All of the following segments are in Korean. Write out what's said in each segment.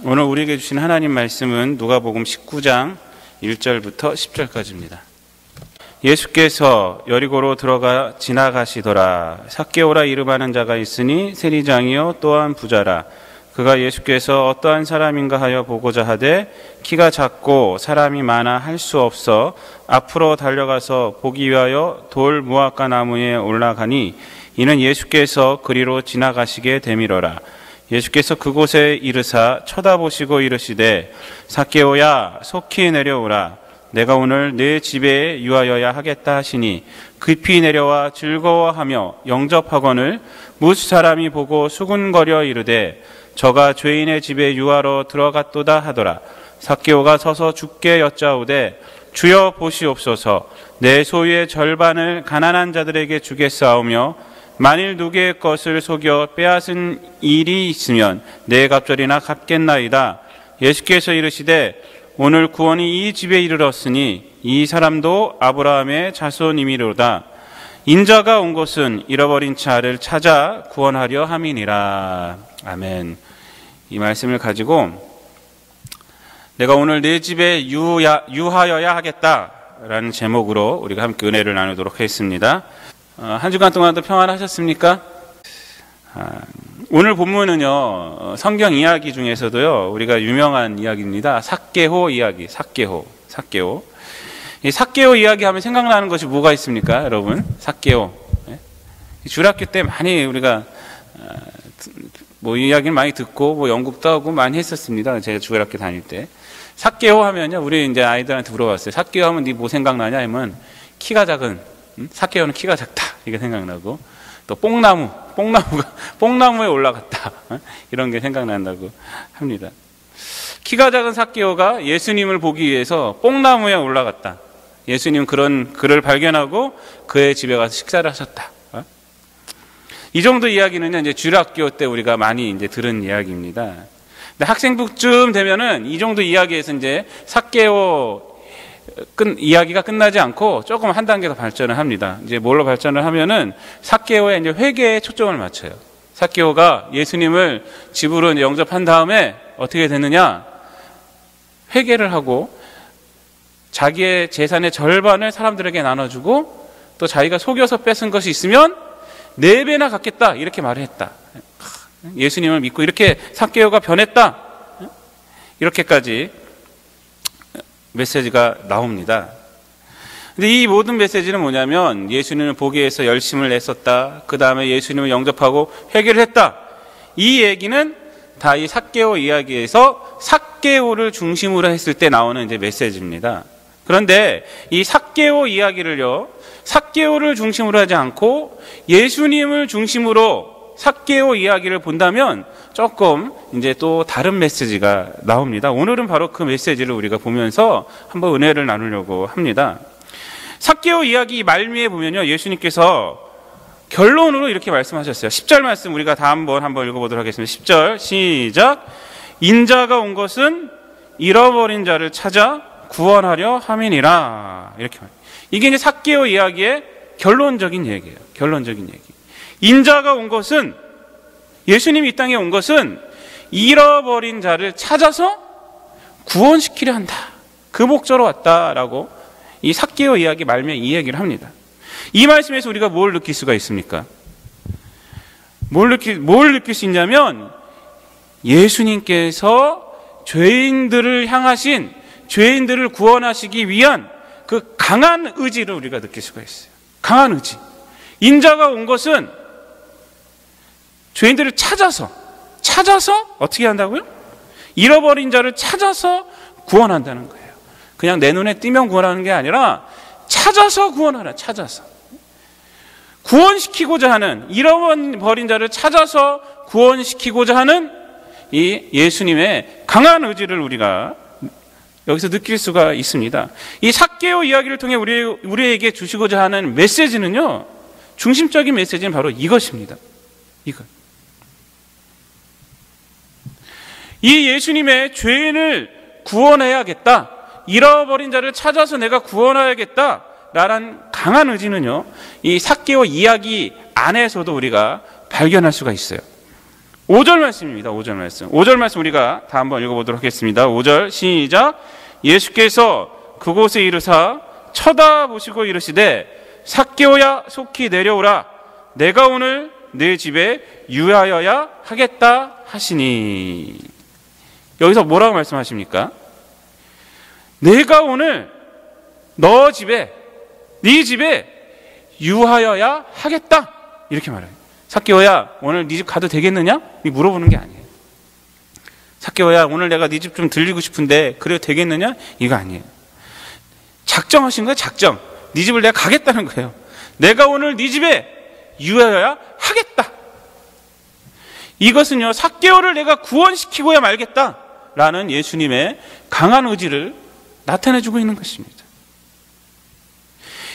오늘 우리에게 주신 하나님 말씀은 누가복음 19장 1절부터 10절까지입니다. 예수께서 여리고로 들어가 지나가시더라. 삭개오라 이름하는 자가 있으니 세리장이요 또한 부자라. 그가 예수께서 어떠한 사람인가 하여 보고자 하되 키가 작고 사람이 많아 할 수 없어 앞으로 달려가서 보기 위하여 돌 무화과 나무에 올라가니 이는 예수께서 그리로 지나가시게 되밀어라. 예수께서 그곳에 이르사 쳐다보시고 이르시되 삭개오야 속히 내려오라. 내가 오늘 내 집에 유하여야 하겠다 하시니 급히 내려와 즐거워하며 영접하거늘 뭇 사람이 보고 수군거려 이르되 저가 죄인의 집에 유하러 들어갔도다 하더라. 삭개오가 서서 주께 여짜오되 주여 보시옵소서. 내 소유의 절반을 가난한 자들에게 주겠사오며 만일 누구의 것을 속여 빼앗은 일이 있으면 내 갑절이나 갚겠나이다. 예수께서 이르시되 오늘 구원이 이 집에 이르렀으니 이 사람도 아브라함의 자손이미로다. 인자가 온 것은 잃어버린 자를 찾아 구원하려 함이니라. 아멘. 이 말씀을 가지고 내가 오늘 내 집에 유하여야 하겠다라는 제목으로 우리가 함께 은혜를 나누도록 하겠습니다. 한 주간 동안도 평안하셨습니까? 오늘 본문은요, 성경 이야기 중에서도요, 우리가 유명한 이야기입니다. 삭개오 이야기, 삭개오. 이 삭개오 이야기 하면 생각나는 것이 뭐가 있습니까, 여러분? 삭개오. 주일학교 때 많이 우리가, 이야기를 많이 듣고, 연극도 하고 많이 했었습니다. 제가 주일학교 다닐 때. 삭개오 하면요, 우리 이제 아이들한테 물어봤어요. 삭개오 하면 네 뭐 생각나냐? 하면 키가 작은, 삭개오는 키가 작다. 이게 생각나고, 또 뽕나무에 올라갔다. 이런 게 생각난다고 합니다. 키가 작은 삭개오가 예수님을 보기 위해서 뽕나무에 올라갔다. 예수님 그런 그를 발견하고 그의 집에 가서 식사를 하셨다. 이 정도 이야기는요, 이제 주일학교 때 우리가 많이 이제 들은 이야기입니다. 근데 학생부쯤 되면은 이 정도 이야기에서 이제 삭개오 이야기가 끝나지 않고 조금 한 단계 더 발전을 합니다. 이제 뭘로 발전을 하면은 삭개오의 이제 회개에 초점을 맞춰요. 삭개오가 예수님을 집으로 영접한 다음에 어떻게 됐느냐? 회개를 하고 자기의 재산의 절반을 사람들에게 나눠주고 또 자기가 속여서 뺏은 것이 있으면 4배나 갚겠다 이렇게 말을 했다. 예수님을 믿고 이렇게 삭개오가 변했다. 이렇게까지 메시지가 나옵니다. 근데 이 모든 메시지는 뭐냐면 예수님을 보기 위해서 열심을 냈었다. 그 다음에 예수님을 영접하고 회개를 했다. 이 얘기는 다 이 삭개오 이야기에서 삭개오를 중심으로 했을 때 나오는 이제 메시지입니다. 그런데 이 삭개오 이야기를요, 삭개오를 중심으로 하지 않고 예수님을 중심으로 삭개오 이야기를 본다면 조금 이제 또 다른 메시지가 나옵니다. 오늘은 바로 그 메시지를 우리가 보면서 한번 은혜를 나누려고 합니다. 삭개오 이야기 말미에 보면요, 예수님께서 결론으로 이렇게 말씀하셨어요. 10절 말씀 우리가 다 한번 읽어보도록 하겠습니다. 10절 시작. 인자가 온 것은 잃어버린 자를 찾아 구원하려 함이니라. 이렇게 말해요. 이게 이제 삭개오 이야기의 결론적인 얘기예요. 결론적인 얘기. 인자가 온 것은, 예수님이 이 땅에 온 것은 잃어버린 자를 찾아서 구원시키려 한다. 그 목적으로 왔다라고 이 삭개오 이야기 말미에 이 얘기를 합니다. 이 말씀에서 우리가 뭘 느낄 수가 있습니까? 뭘 느낄 수 있냐면 예수님께서 죄인들을 향하신, 죄인들을 구원하시기 위한 그 강한 의지를 우리가 느낄 수가 있어요. 강한 의지. 인자가 온 것은 죄인들을 찾아서 어떻게 한다고요? 잃어버린 자를 찾아서 구원한다는 거예요. 그냥 내 눈에 띄면 구원하는 게 아니라 찾아서 구원하라. 찾아서 구원시키고자 하는, 잃어버린 자를 찾아서 구원시키고자 하는 이 예수님의 강한 의지를 우리가 여기서 느낄 수가 있습니다. 이 삭개오 이야기를 통해 우리에게 주시고자 하는 메시지는요, 중심적인 메시지는 바로 이것입니다. 이 예수님의 죄인을 구원해야겠다, 잃어버린 자를 찾아서 내가 구원해야겠다 라는 강한 의지는요, 이 삭개오 이야기 안에서도 우리가 발견할 수가 있어요. 5절 말씀입니다. 5절 말씀. 5절 말씀 우리가 다 한번 읽어보도록 하겠습니다. 5절 시작. 예수께서 그곳에 이르사 쳐다보시고 이르시되 삭개오야 속히 내려오라. 내가 오늘 네 집에 유하여야 하겠다 하시니. 여기서 뭐라고 말씀하십니까? 내가 오늘 너 집에, 네 집에 유하여야 하겠다, 이렇게 말해요. 삭개오야, 오늘 네 집 가도 되겠느냐? 물어보는 게 아니에요. 삭개오야, 오늘 내가 네 집 좀 들리고 싶은데 그래도 되겠느냐? 이거 아니에요. 작정하신 거예요. 작정. 네 집을 내가 가겠다는 거예요. 내가 오늘 네 집에 유하여야 하겠다. 이것은요, 삭개오를 내가 구원시키고야 말겠다라는 예수님의 강한 의지를 나타내주고 있는 것입니다.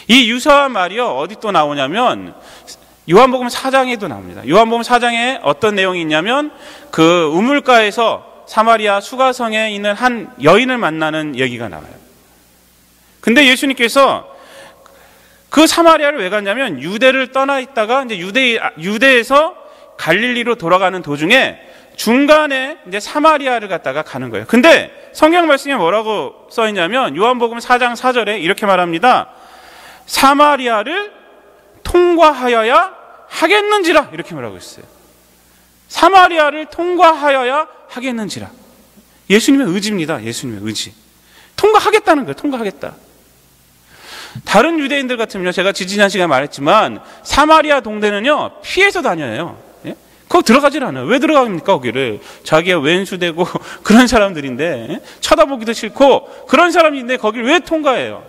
이 유사한 말이요, 어디 또 나오냐면 요한복음 4장에도 나옵니다. 요한복음 4장에 어떤 내용이 있냐면 그 우물가에서 사마리아 수가성에 있는 한 여인을 만나는 얘기가 나와요. 근데 예수님께서 그 사마리아를 왜 갔냐면 유대를 떠나 있다가 이제 유대에서 갈릴리로 돌아가는 도중에 중간에 이제 사마리아를 갔다가 가는 거예요. 근데 성경 말씀에 뭐라고 써 있냐면 요한복음 4장 4절에 이렇게 말합니다. 사마리아를 통과하여야 하겠는지라, 이렇게 말하고 있어요. 사마리아를 통과하여야 하겠는지라. 예수님의 의지입니다. 예수님의 의지. 통과하겠다는 거예요. 통과하겠다. 다른 유대인들 같으면요, 제가 지지난 시간에 말했지만 사마리아 동네는요 피해서 다녀요. 예? 거기 들어가질 않아요. 왜 들어갑니까? 거기를 자기가 왼수되고 그런 사람들인데, 예? 쳐다보기도 싫고 그런 사람인데 거기를 왜 통과해요?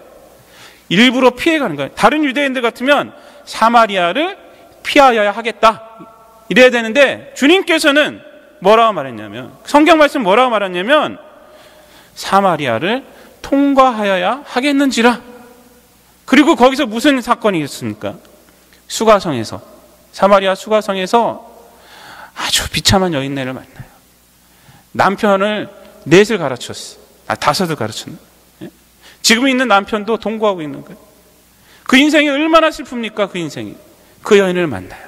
일부러 피해가는 거예요. 다른 유대인들 같으면 사마리아를 피하여야 하겠다 이래야 되는데, 주님께서는 뭐라고 말했냐면, 성경 말씀 뭐라고 말했냐면 사마리아를 통과하여야 하겠는지라. 그리고 거기서 무슨 사건이 있었습니까? 수가성에서, 사마리아 수가성에서 아주 비참한 여인네를 만나요. 남편을 넷을 가르쳤어. 다섯을 가르쳤네. 지금 있는 남편도 동거하고 있는 거예요. 그 인생이 얼마나 슬픕니까? 그 인생이. 그 여인을 만나요.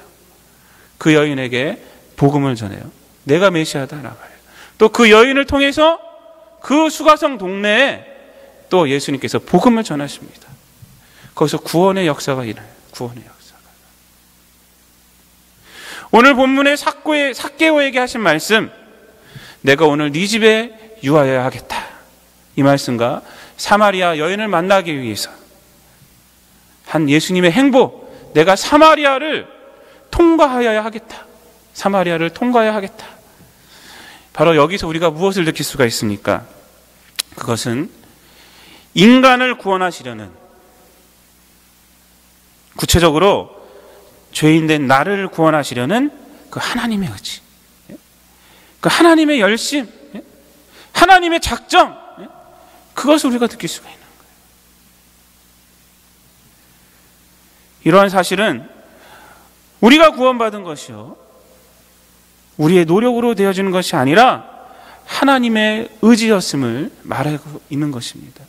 그 여인에게 복음을 전해요. 내가 메시아다라고 해요. 또 그 여인을 통해서 그 수가성 동네에 또 예수님께서 복음을 전하십니다. 거기서 구원의 역사가 일어나요. 구원의 역사가. 오늘 본문의 삭개오에게 하신 말씀, 내가 오늘 네 집에 유하여야 하겠다, 이 말씀과 사마리아 여인을 만나기 위해서 한 예수님의 행보, 내가 사마리아를 통과하여야 하겠다, 사마리아를 통과해야 하겠다. 바로 여기서 우리가 무엇을 느낄 수가 있습니까? 그것은 인간을 구원하시려는, 구체적으로 죄인된 나를 구원하시려는 그 하나님의 의지, 그 하나님의 열심, 하나님의 작정, 그것을 우리가 느낄 수가 있는 거예요. 이러한 사실은 우리가 구원받은 것이요, 우리의 노력으로 되어지는 것이 아니라 하나님의 의지였음을 말하고 있는 것입니다.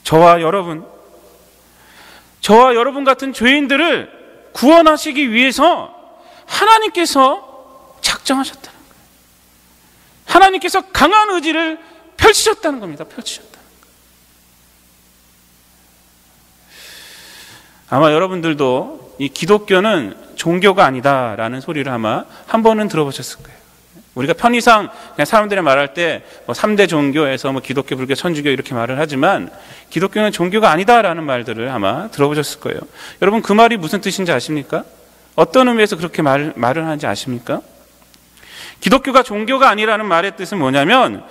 저와 여러분 같은 죄인들을 구원하시기 위해서 하나님께서 작정하셨다는 거예요. 하나님께서 강한 의지를 펼치셨다는 겁니다. 펼치셨다는 거예요. 아마 여러분들도 이 기독교는 종교가 아니다라는 소리를 아마 한 번은 들어보셨을 거예요. 우리가 편의상 그냥 사람들이 말할 때 뭐 3대 종교에서 뭐 기독교, 불교, 천주교 이렇게 말을 하지만 기독교는 종교가 아니다라는 말들을 아마 들어보셨을 거예요. 여러분, 그 말이 무슨 뜻인지 아십니까? 어떤 의미에서 그렇게 말을 하는지 아십니까? 기독교가 종교가 아니라는 말의 뜻은 뭐냐면,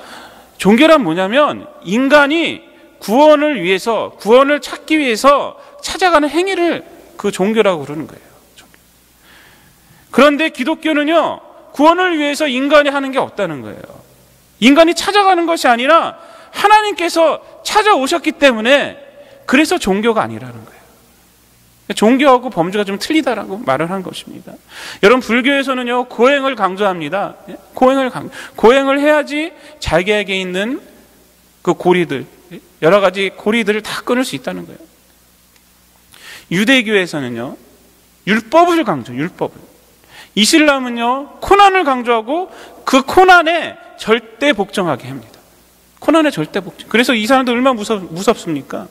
종교란 뭐냐면 인간이 구원을 위해서, 구원을 찾기 위해서 찾아가는 행위를 그 종교라고 그러는 거예요. 그런데 기독교는요, 구원을 위해서 인간이 하는 게 없다는 거예요. 인간이 찾아가는 것이 아니라 하나님께서 찾아오셨기 때문에, 그래서 종교가 아니라는 거예요. 종교하고 범주가 좀 틀리다라고 말을 한 것입니다. 여러분, 불교에서는요, 고행을 강조합니다. 고행을 해야지 자기에게 있는 그 고리들, 여러 가지 고리들을 다 끊을 수 있다는 거예요. 유대교에서는요, 율법을 강조, 율법을. 이슬람은요, 고난을 강조하고 그 고난에 절대 복종하게 합니다. 고난에 절대 복종. 그래서 이 사람들 얼마나 무섭습니까?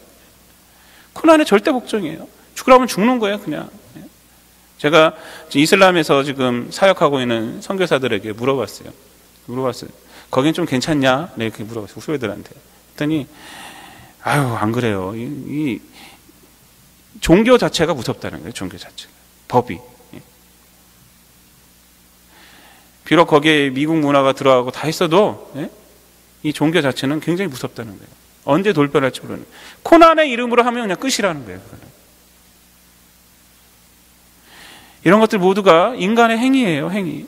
고난에 절대 복종이에요. 죽으라면 죽는 거예요, 그냥. 제가 이슬람에서 지금 사역하고 있는 선교사들에게 물어봤어요. 거긴 좀 괜찮냐? 네, 이렇게 물어봤어요. 후배들한테. 그랬더니, 아유, 안 그래요. 이 종교 자체가 무섭다는 거예요, 종교 자체가. 법이. 비록 거기에 미국 문화가 들어가고 다 했어도, 이 종교 자체는 굉장히 무섭다는 거예요. 언제 돌변할지 모르는. 고난의 이름으로 하면 그냥 끝이라는 거예요. 이런 것들 모두가 인간의 행위예요, 행위.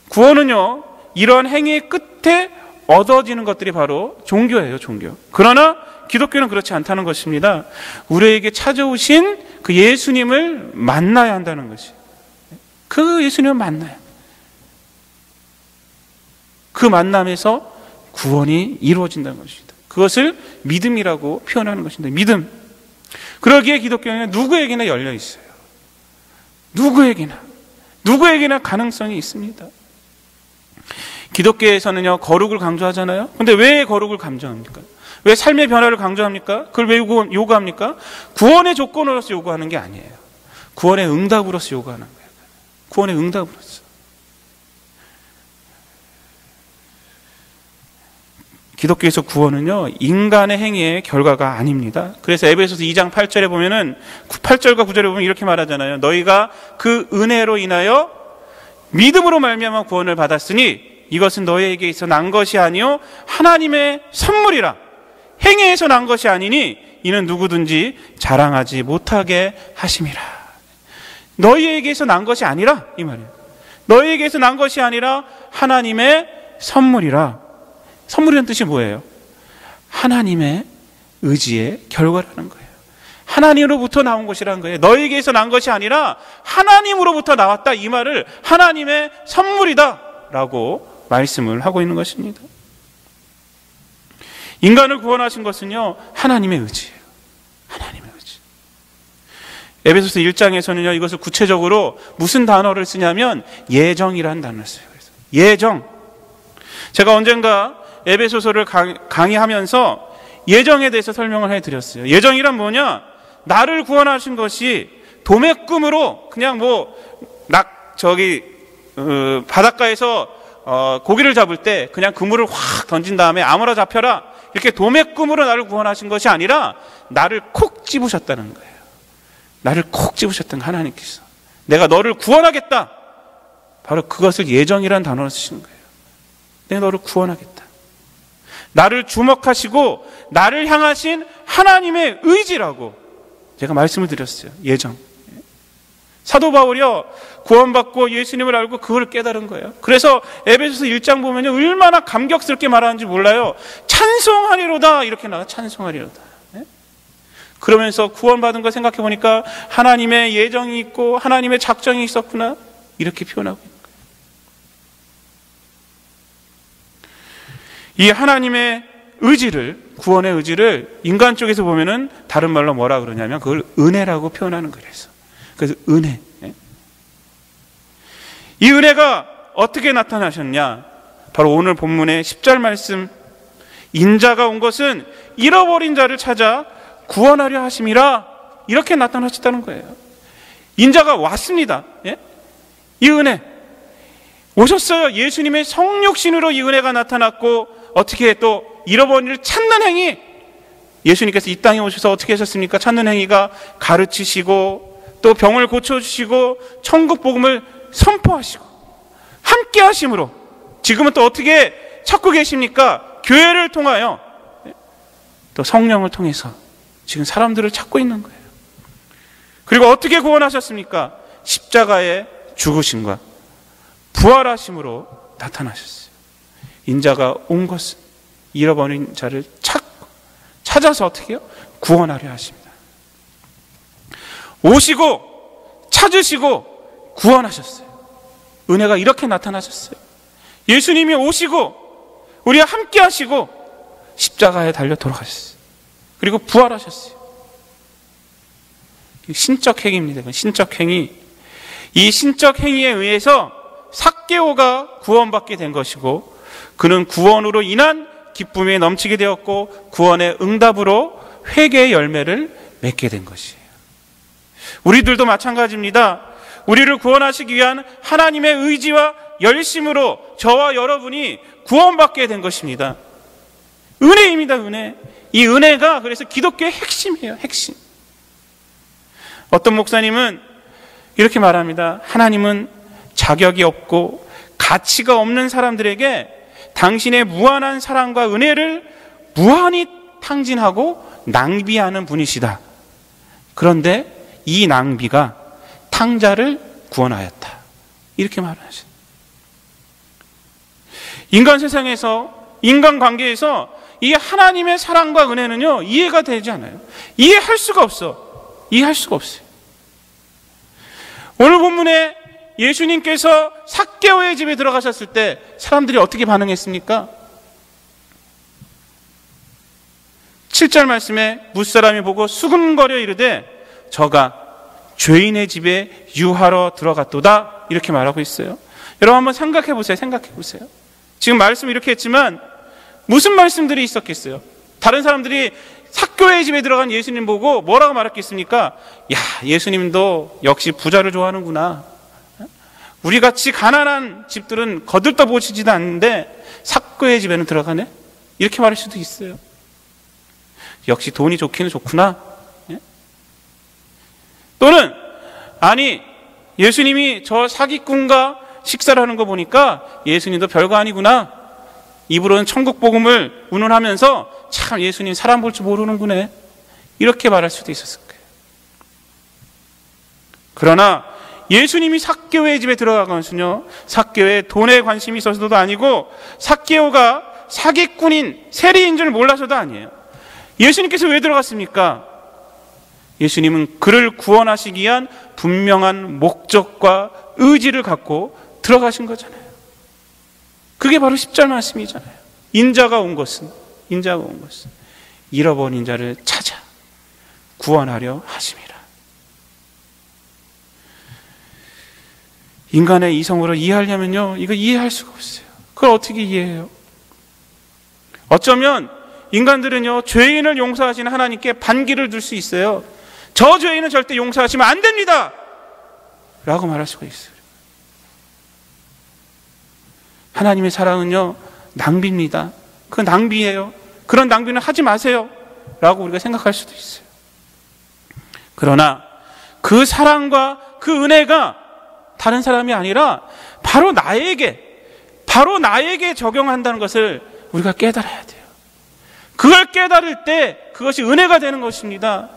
구원은요, 이러한 행위의 끝에 얻어지는 것들이 바로 종교예요, 종교. 그러나 기독교는 그렇지 않다는 것입니다. 우리에게 찾아오신 그 예수님을 만나야 한다는 것이. 그 예수님을 만나요. 그 만남에서 구원이 이루어진다는 것입니다. 그것을 믿음이라고 표현하는 것입니다. 믿음. 그러기에 기독교는 누구에게나 열려 있어요. 누구에게나 가능성이 있습니다. 기독교에서는요, 거룩을 강조하잖아요. 근데 왜 거룩을 강조합니까? 왜 삶의 변화를 강조합니까? 그걸 왜 요구합니까? 구원의 조건으로서 요구하는 게 아니에요. 구원의 응답으로서 요구하는 거예요. 구원의 응답으로서. 기독교에서 구원은요, 인간의 행위의 결과가 아닙니다. 그래서 에베소서 2장 8절에 보면은, 8절과 9절에 보면 이렇게 말하잖아요. 너희가 그 은혜로 인하여 믿음으로 말미암아 구원을 받았으니 이것은 너희에게 있어 난 것이 아니요 하나님의 선물이라. 행위에서 난 것이 아니니 이는 누구든지 자랑하지 못하게 하심이라. 너희에게서 난 것이 아니라, 이 말이에요. 너희에게서 난 것이 아니라 하나님의 선물이라. 선물이라는 뜻이 뭐예요? 하나님의 의지의 결과라는 거예요. 하나님으로부터 나온 것이라는 거예요. 너에게서 난 것이 아니라 하나님으로부터 나왔다, 이 말을 하나님의 선물이다 라고 말씀을 하고 있는 것입니다. 인간을 구원하신 것은요, 하나님의 의지예요. 하나님의 의지. 에베소서 1장에서는요, 이것을 구체적으로 무슨 단어를 쓰냐면 예정이라는 단어를 써요. 그래서 예정. 제가 언젠가 에베소서를 강의하면서 예정에 대해서 설명을 해드렸어요. 예정이란 뭐냐? 나를 구원하신 것이 도매금으로 그냥 바닷가에서 고기를 잡을 때 그냥 그물을 확 던진 다음에 아무나 잡혀라, 이렇게 도매금으로 나를 구원하신 것이 아니라 나를 콕 집으셨다는 거예요. 나를 콕 집으셨던 하나님께서 내가 너를 구원하겠다, 바로 그것을 예정이라는 단어로 쓰시는 거예요. 내가 너를 구원하겠다. 나를 주목하시고 나를 향하신 하나님의 의지라고 제가 말씀을 드렸어요. 예정. 사도 바울이요, 구원받고 예수님을 알고 그걸 깨달은 거예요. 그래서 에베소서 1장 보면요, 얼마나 감격스럽게 말하는지 몰라요. 찬송하리로다, 이렇게 나와요. 찬송하리로다. 그러면서 구원받은 거 생각해 보니까 하나님의 예정이 있고 하나님의 작정이 있었구나, 이렇게 표현하고 있는 거예요. 이 하나님의 의지를, 구원의 의지를 인간 쪽에서 보면은 다른 말로 뭐라 그러냐면 그걸 은혜라고 표현하는 거예요. 그래서 은혜. 이 은혜가 어떻게 나타나셨냐? 바로 오늘 본문의 10절 말씀. 인자가 온 것은 잃어버린 자를 찾아 구원하려 하심이라, 이렇게 나타나셨다는 거예요. 인자가 왔습니다. 이 은혜 오셨어요. 예수님의 성육신으로 이 은혜가 나타났고, 어떻게 또 잃어버린 일을 찾는 행위, 예수님께서 이 땅에 오셔서 어떻게 하셨습니까? 찾는 행위가 가르치시고 또 병을 고쳐주시고 천국 복음을 선포하시고 함께 하심으로 지금은 또 어떻게 찾고 계십니까? 교회를 통하여 또 성령을 통해서 지금 사람들을 찾고 있는 거예요. 그리고 어떻게 구원하셨습니까? 십자가의 죽으심과 부활하심으로 나타나셨어요. 인자가 온 것은 잃어버린 자를 찾아서 어떻게 해요? 구원하려 하십니다. 오시고 찾으시고 구원하셨어요. 은혜가 이렇게 나타나셨어요. 예수님이 오시고 우리와 함께 하시고 십자가에 달려 돌아가셨어요. 그리고 부활하셨어요. 신적 행위입니다. 신적 행위. 이 신적 행위에 의해서 삭개오가 구원받게 된 것이고, 그는 구원으로 인한 기쁨에 넘치게 되었고 구원의 응답으로 회개의 열매를 맺게 된 것이에요. 우리들도 마찬가지입니다. 우리를 구원하시기 위한 하나님의 의지와 열심으로 저와 여러분이 구원받게 된 것입니다. 은혜입니다. 은혜. 이 은혜가 그래서 기독교의 핵심이에요. 핵심. 어떤 목사님은 이렇게 말합니다. 하나님은 자격이 없고 가치가 없는 사람들에게 당신의 무한한 사랑과 은혜를 무한히 탕진하고 낭비하는 분이시다. 그런데 이 낭비가 탕자를 구원하였다. 이렇게 말하시죠. 인간 세상에서, 인간 관계에서 이 하나님의 사랑과 은혜는요, 이해가 되지 않아요. 이해할 수가 없어. 이해할 수가 없어요. 오늘 본문에 예수님께서 삭개오의 집에 들어가셨을 때 사람들이 어떻게 반응했습니까? 7절 말씀에 무사람이 보고 수군거려 이르되 저가 죄인의 집에 유하러 들어갔도다. 이렇게 말하고 있어요. 여러분 한번 생각해 보세요. 생각해 보세요. 지금 말씀 이렇게 했지만 무슨 말씀들이 있었겠어요? 다른 사람들이 삭개오의 집에 들어간 예수님 보고 뭐라고 말했겠습니까? 야, 예수님도 역시 부자를 좋아하는구나. 우리같이 가난한 집들은 거들떠보시지도 않는데 삭개오의 집에는 들어가네? 이렇게 말할 수도 있어요. 역시 돈이 좋기는 좋구나. 또는 아니, 예수님이 저 사기꾼과 식사를 하는 거 보니까 예수님도 별거 아니구나. 입으로는 천국 복음을 운운하면서 참 예수님 사람 볼 줄 모르는구나. 이렇게 말할 수도 있었을 거예요. 그러나 예수님이 삭개오의 집에 들어간 것은요, 삭개오에 돈에 관심이 있어서도 아니고 삭개오가 사기꾼인 세리인 줄 몰라서도 아니에요. 예수님께서 왜 들어갔습니까? 예수님은 그를 구원하시기 위한 분명한 목적과 의지를 갖고 들어가신 거잖아요. 그게 바로 10절 말씀이잖아요. 인자가 온 것은 잃어버린 자를 찾아 구원하려 하심이라. 인간의 이성으로 이해하려면요, 이거 이해할 수가 없어요. 그걸 어떻게 이해해요? 어쩌면 인간들은요, 죄인을 용서하시는 하나님께 반기를 둘 수 있어요. 저 죄인은 절대 용서하시면 안 됩니다! 라고 말할 수가 있어요. 하나님의 사랑은요, 낭비입니다. 그 낭비예요. 그런 낭비는 하지 마세요. 라고 우리가 생각할 수도 있어요. 그러나 그 사랑과 그 은혜가 다른 사람이 아니라 바로 나에게 적용한다는 것을 우리가 깨달아야 돼요. 그걸 깨달을 때 그것이 은혜가 되는 것입니다.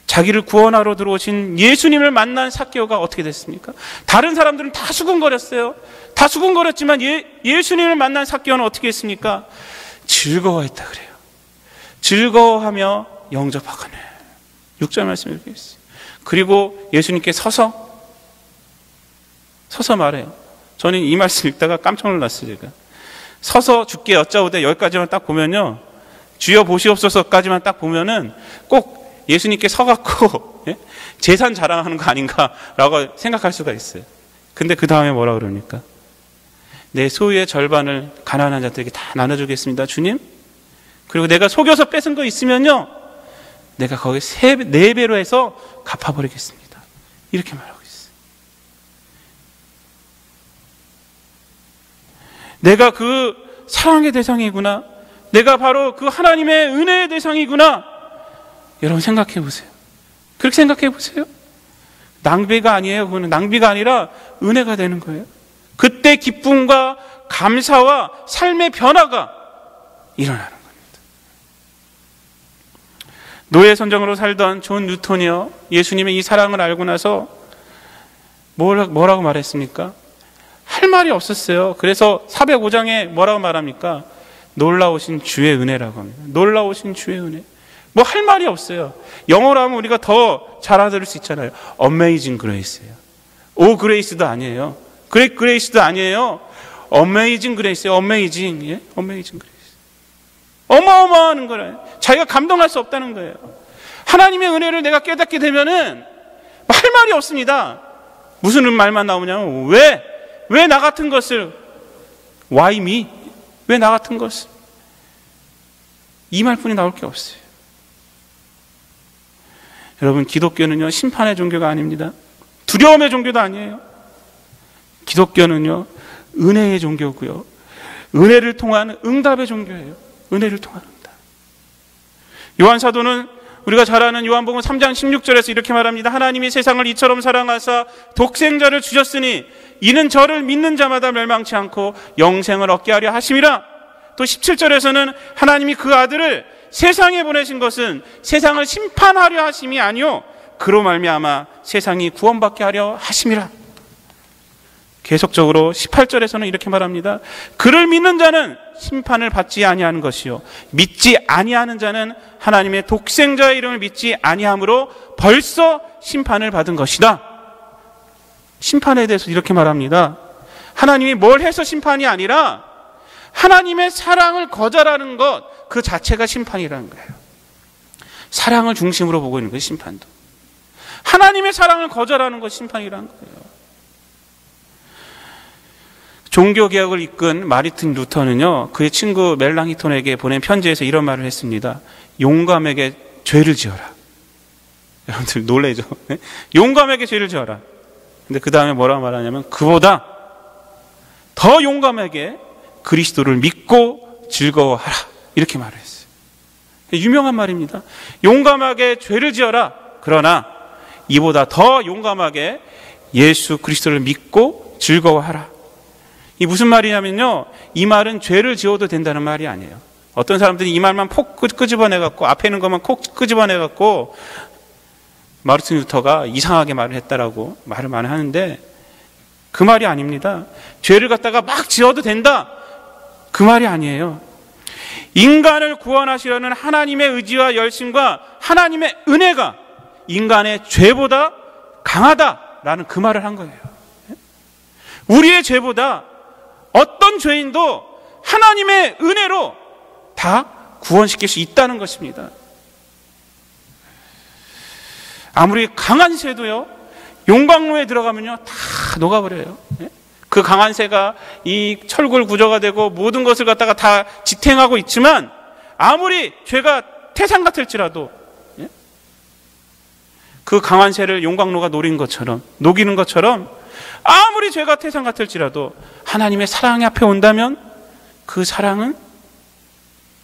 자기를 구원하러 들어오신 예수님을 만난 삭개오가 어떻게 됐습니까? 다른 사람들은 다 수군거렸어요. 다 수군거렸지만 예수님을 만난 삭개오는 어떻게 했습니까? 즐거워했다 그래요. 즐거워하며 영접하거늘. 6절 말씀에 이렇게 했어요. 그리고 예수님께 서서 말해요. 저는 이 말씀 읽다가 깜짝 놀랐어요. 제가 서서 주께 여짜오되 여기까지만 딱 보면요, 주여 보시옵소서까지만 딱 보면은 꼭 예수님께 서갖고 재산 자랑하는 거 아닌가라고 생각할 수가 있어요. 근데 그 다음에 뭐라 그럽니까? 내 소유의 절반을 가난한 자들에게 다 나눠주겠습니다, 주님. 그리고 내가 속여서 뺏은 거 있으면요, 내가 거기에 4배로 해서 갚아버리겠습니다. 이렇게 말하고 있어요. 내가 그 사랑의 대상이구나. 내가 바로 그 하나님의 은혜의 대상이구나. 여러분 생각해 보세요. 그렇게 생각해 보세요. 낭비가 아니에요. 그거는 낭비가 아니라 은혜가 되는 거예요. 그때 기쁨과 감사와 삶의 변화가 일어나는 겁니다. 노예 선정으로 살던 존 뉴턴이요, 예수님의 이 사랑을 알고 나서 뭐라고 말했습니까? 할 말이 없었어요. 그래서 405장에 뭐라고 말합니까? 놀라우신 주의 은혜라고 합니다. 놀라우신 주의 은혜. 뭐 할 말이 없어요. 영어로 하면 우리가 더 잘 알아들을 수 있잖아요. Amazing Grace예요. 오 그레이스도 아니에요. Great Grace도 아니에요. Amazing Grace예요. Amazing. 예? Amazing Grace. 어마어마한 거예요. 자기가 감동할 수 없다는 거예요. 하나님의 은혜를 내가 깨닫게 되면은 할 말이 없습니다. 무슨 말만 나오냐면 왜 나 같은 것을 why me? 왜 나 같은 것을? 이 말뿐이 나올 게 없어요. 여러분, 기독교는요 심판의 종교가 아닙니다. 두려움의 종교도 아니에요. 기독교는요 은혜의 종교고요, 은혜를 통한 응답의 종교예요. 은혜를 통한 응답. 요한 사도는 우리가 잘 아는 요한복음 3장 16절에서 이렇게 말합니다. 하나님이 세상을 이처럼 사랑하사 독생자를 주셨으니 이는 저를 믿는 자마다 멸망치 않고 영생을 얻게 하려 하심이라. 또 17절에서는 하나님이 그 아들을 세상에 보내신 것은 세상을 심판하려 하심이 아니요 그로 말미암아 세상이 구원받게 하려 하심이라. 계속적으로 18절에서는 이렇게 말합니다. 그를 믿는 자는 심판을 받지 아니하는 것이요 믿지 아니하는 자는 하나님의 독생자의 이름을 믿지 아니함으로 벌써 심판을 받은 것이다. 심판에 대해서 이렇게 말합니다. 하나님이 뭘 해서 심판이 아니라 하나님의 사랑을 거절하는 것 그 자체가 심판이라는 거예요. 사랑을 중심으로 보고 있는 거예요. 심판도 하나님의 사랑을 거절하는 것이 심판이라는 거예요. 종교개혁을 이끈 마르틴 루터는요 그의 친구 멜랑히톤에게 보낸 편지에서 이런 말을 했습니다. 용감에게 죄를 지어라. 여러분들 놀라죠? 용감에게 죄를 지어라. 근데 그 다음에 뭐라고 말하냐면 그보다 더 용감하게 그리스도를 믿고 즐거워하라. 이렇게 말을 했어요. 유명한 말입니다. 용감하게 죄를 지어라. 그러나 이보다 더 용감하게 예수 그리스도를 믿고 즐거워하라. 이 무슨 말이냐면요 이 말은 죄를 지어도 된다는 말이 아니에요. 어떤 사람들이 이 말만 폭 끄집어내갖고 앞에 있는 것만 콕 끄집어내갖고 마르틴 루터가 이상하게 말을 했다라고 말을 많이 하는데 그 말이 아닙니다. 죄를 갖다가 막 지어도 된다 그 말이 아니에요. 인간을 구원하시려는 하나님의 의지와 열심과 하나님의 은혜가 인간의 죄보다 강하다라는 그 말을 한 거예요. 우리의 죄보다 어떤 죄인도 하나님의 은혜로 다 구원시킬 수 있다는 것입니다. 아무리 강한 새도요 용광로에 들어가면요 다 녹아버려요. 그 강한 새가 이 철골 구조가 되고 모든 것을 갖다가 다 지탱하고 있지만 아무리 죄가 태산 같을지라도 그 강한 새를 용광로가 녹이는 것처럼 아무리 죄가 태산 같을지라도 하나님의 사랑 앞에 온다면 그 사랑은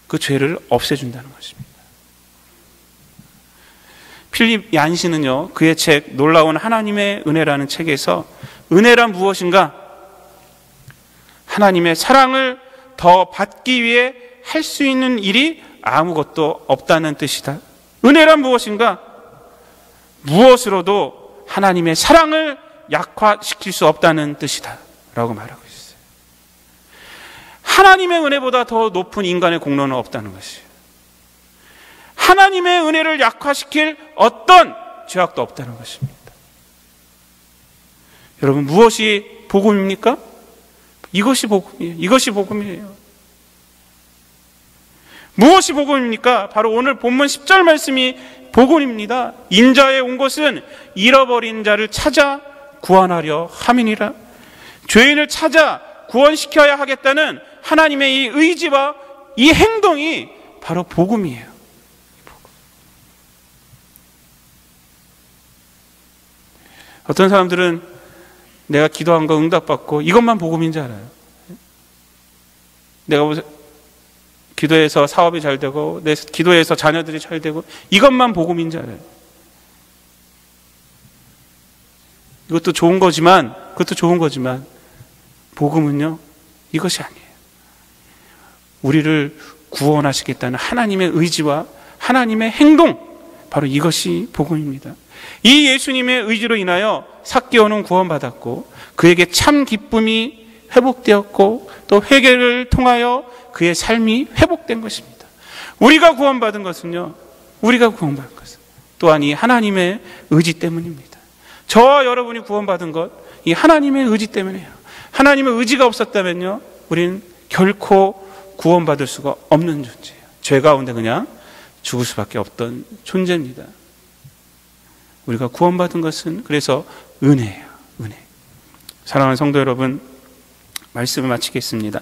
그 죄를 없애준다는 것입니다. 필립 얀시는요 그의 책 놀라운 하나님의 은혜라는 책에서 은혜란 무엇인가? 하나님의 사랑을 더 받기 위해 할 수 있는 일이 아무것도 없다는 뜻이다. 은혜란 무엇인가? 무엇으로도 하나님의 사랑을 약화시킬 수 없다는 뜻이다 라고 말하고 있어요. 하나님의 은혜보다 더 높은 인간의 공로는 없다는 것이에요. 하나님의 은혜를 약화시킬 어떤 죄악도 없다는 것입니다. 여러분 무엇이 복음입니까? 이것이 복음이에요. 이것이 복음이에요. 무엇이 복음입니까? 바로 오늘 본문 10절 말씀이 복음입니다. 인자에 온 것은 잃어버린 자를 찾아 구원하려 함이니라. 죄인을 찾아 구원시켜야 하겠다는 하나님의 이 의지와 이 행동이 바로 복음이에요. 어떤 사람들은 내가 기도한 거 응답받고 이것만 복음인 줄 알아요. 내가 기도해서 사업이 잘 되고 내 기도해서 자녀들이 잘 되고 이것만 복음인 줄 알아요. 그것도 좋은 거지만 복음은요 이것이 아니에요. 우리를 구원하시겠다는 하나님의 의지와 하나님의 행동, 바로 이것이 복음입니다. 이 예수님의 의지로 인하여 삭개오는 구원받았고 그에게 참 기쁨이 회복되었고 또 회개를 통하여 그의 삶이 회복된 것입니다. 우리가 구원받은 것은 또한 이 하나님의 의지 때문입니다. 저와 여러분이 구원받은 것, 이 하나님의 의지 때문이에요. 하나님의 의지가 없었다면요 우리는 결코 구원받을 수가 없는 존재예요. 죄 가운데 그냥 죽을 수밖에 없던 존재입니다. 우리가 구원받은 것은 그래서 은혜예요. 은혜. 사랑하는 성도 여러분, 말씀을 마치겠습니다.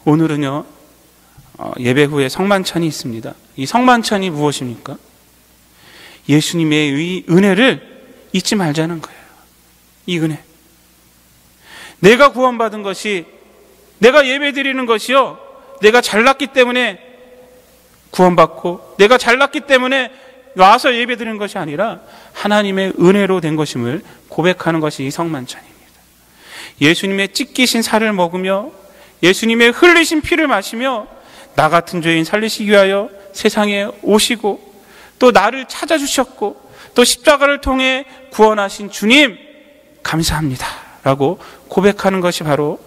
오늘은요, 예배 후에 성만찬이 있습니다. 이 성만찬이 무엇입니까? 예수님의 이 은혜를 잊지 말자는 거예요. 이 은혜. 내가 구원받은 것이, 내가 예배 드리는 것이요, 내가 잘났기 때문에 구원받고 내가 잘났기 때문에 와서 예배 드리는 것이 아니라 하나님의 은혜로 된 것임을 고백하는 것이 이 성만찬입니다. 예수님의 찢기신 살을 먹으며 예수님의 흘리신 피를 마시며 나 같은 죄인 살리시기 위하여 세상에 오시고 또 나를 찾아주셨고 또 십자가를 통해 구원하신 주님 감사합니다 라고 고백하는 것이 바로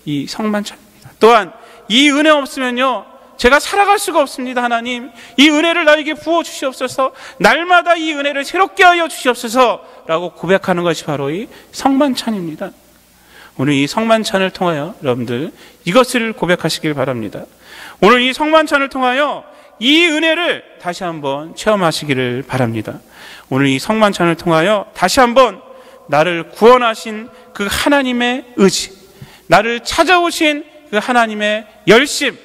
이 성만찬입니다. 또한 이 은혜 없으면요 제가 살아갈 수가 없습니다. 하나님 이 은혜를 나에게 부어 주시옵소서, 날마다 이 은혜를 새롭게 하여 주시옵소서 라고 고백하는 것이 바로 이 성만찬입니다. 오늘 이 성만찬을 통하여 여러분들 이것을 고백하시길 바랍니다. 오늘 이 성만찬을 통하여 이 은혜를 다시 한번 체험하시기를 바랍니다. 오늘 이 성만찬을 통하여 다시 한번 나를 구원하신 그 하나님의 의지, 나를 찾아오신 그 하나님의 열심,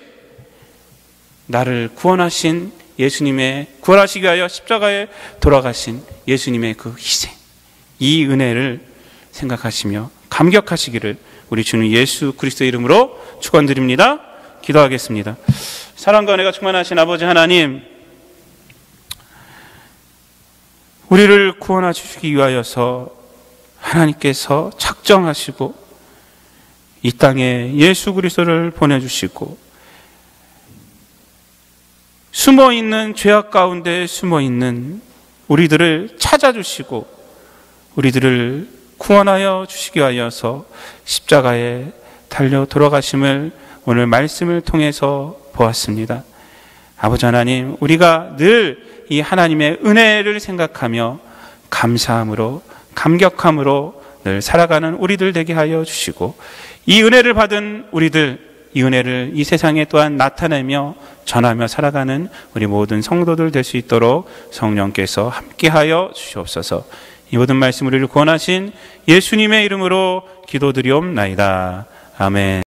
나를 구원하신 예수님의, 구원하시기 위하여 십자가에 돌아가신 예수님의 그 희생, 이 은혜를 생각하시며 감격하시기를 우리 주님 예수 그리스도의 이름으로 축원드립니다. 기도하겠습니다. 사랑과 은혜가 충만하신 아버지 하나님, 우리를 구원하시기 위하여서 하나님께서 작정하시고 이 땅에 예수 그리스도를 보내주시고 숨어있는 죄악 가운데 숨어있는 우리들을 찾아주시고 우리들을 구원하여 주시기 위하여서 십자가에 달려 돌아가심을 오늘 말씀을 통해서 보았습니다. 아버지 하나님, 우리가 늘 이 하나님의 은혜를 생각하며 감사함으로 감격함으로 늘 살아가는 우리들 되게 하여 주시고 이 은혜를 받은 우리들, 이 은혜를 이 세상에 또한 나타내며 전하며 살아가는 우리 모든 성도들 될 수 있도록 성령께서 함께하여 주시옵소서. 이 모든 말씀 우리를 구원하신 예수님의 이름으로 기도드리옵나이다. 아멘.